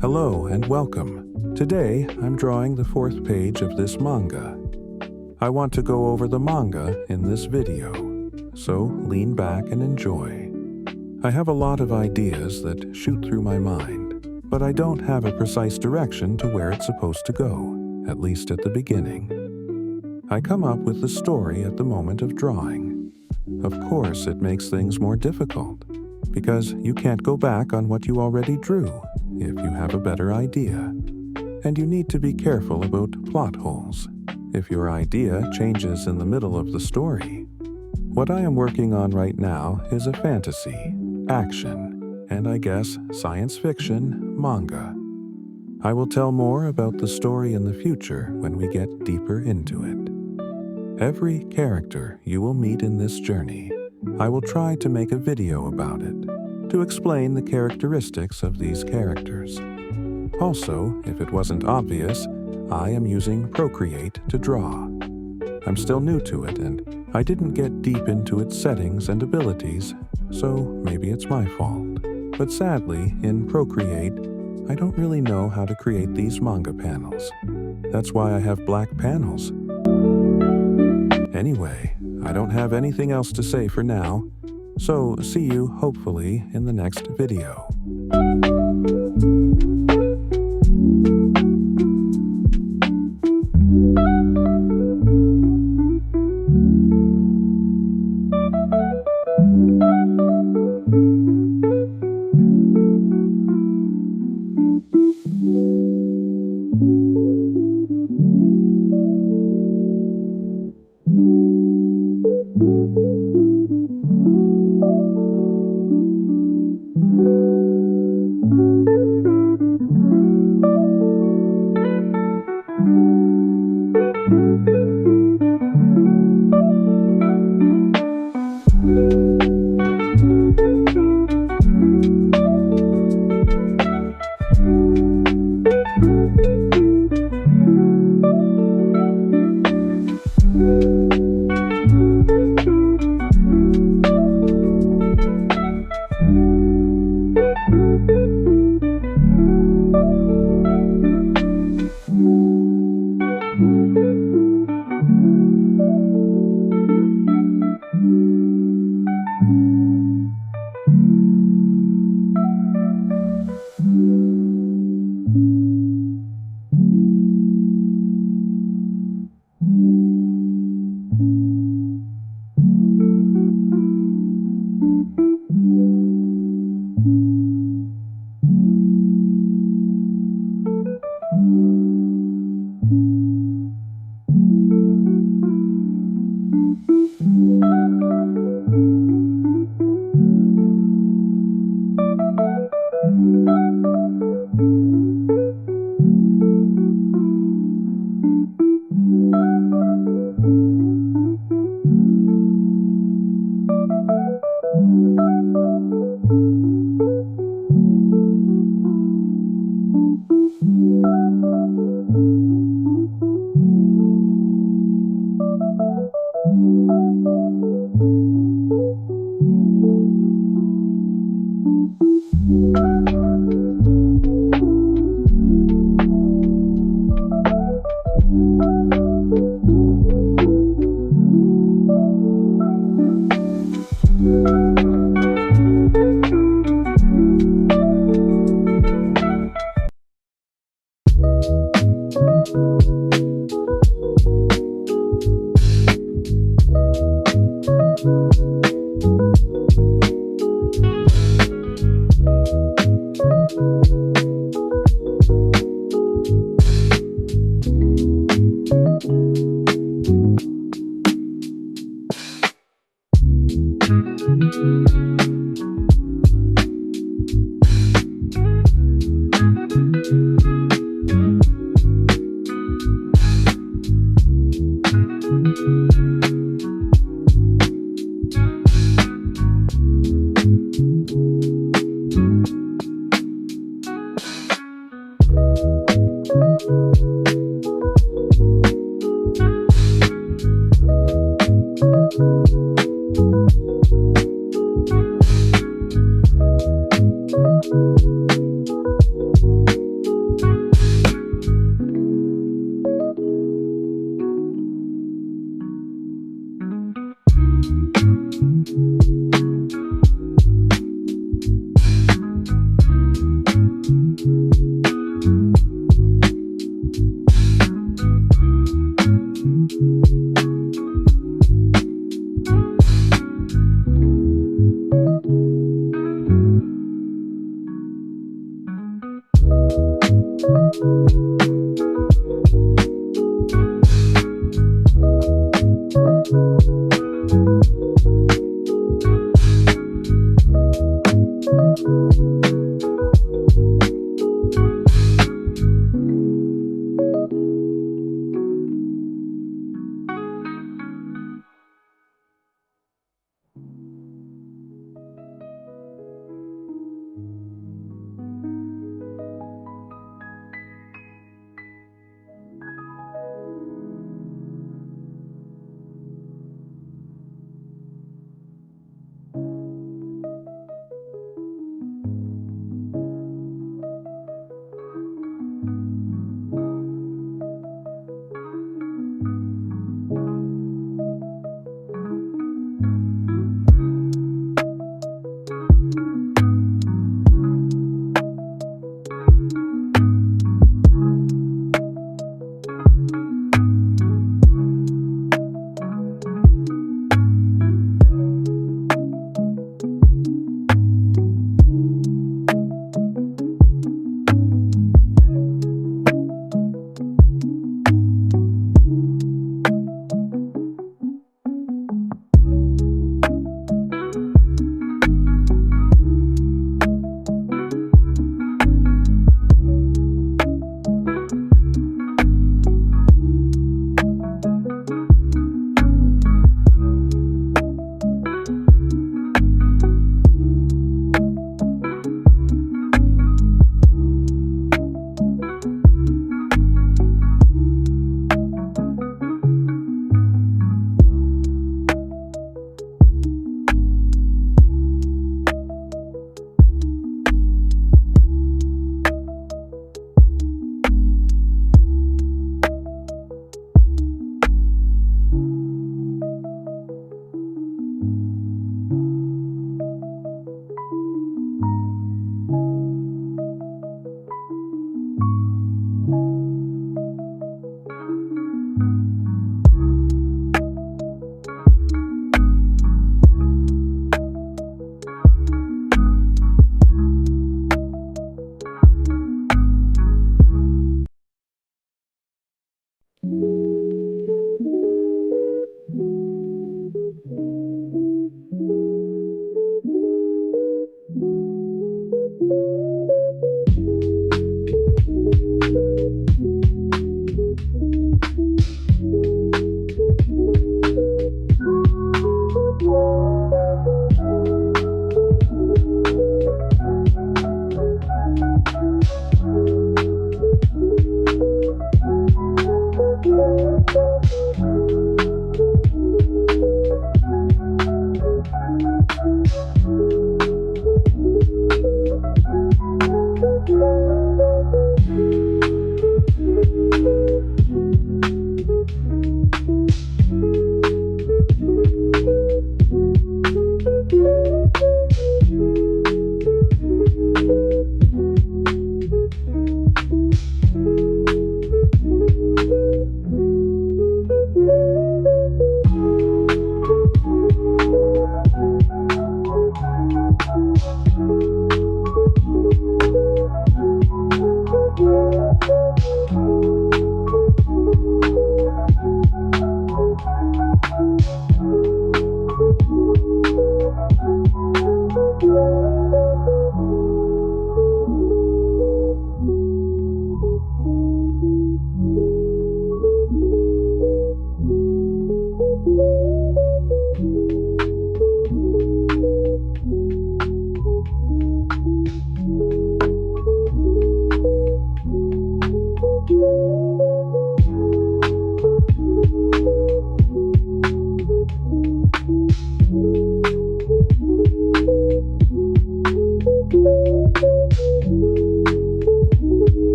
Hello and welcome. Today I'm drawing the 4th page of this manga. I want to go over the manga in this video, so lean back and enjoy. I have a lot of ideas that shoot through my mind, but I don't have a precise direction to where it's supposed to go, at least at the beginning. I come up with the story at the moment of drawing. Of course, it makes things more difficult, because you can't go back on what you already drew if you have a better idea. And you need to be careful about plot holes if your idea changes in the middle of the story. What I am working on right now is a fantasy, action, and I guess science fiction manga. I will tell more about the story in the future when we get deeper into it. Every character you will meet in this journey, I will try to make a video about it, to explain the characteristics of these characters. Also, if it wasn't obvious, I am using Procreate to draw. I'm still new to it and I didn't get deep into its settings and abilities, so maybe it's my fault. But sadly, in Procreate, I don't really know how to create these manga panels. That's why I have black panels. Anyway, I don't have anything else to say for now, so see you hopefully in the next video.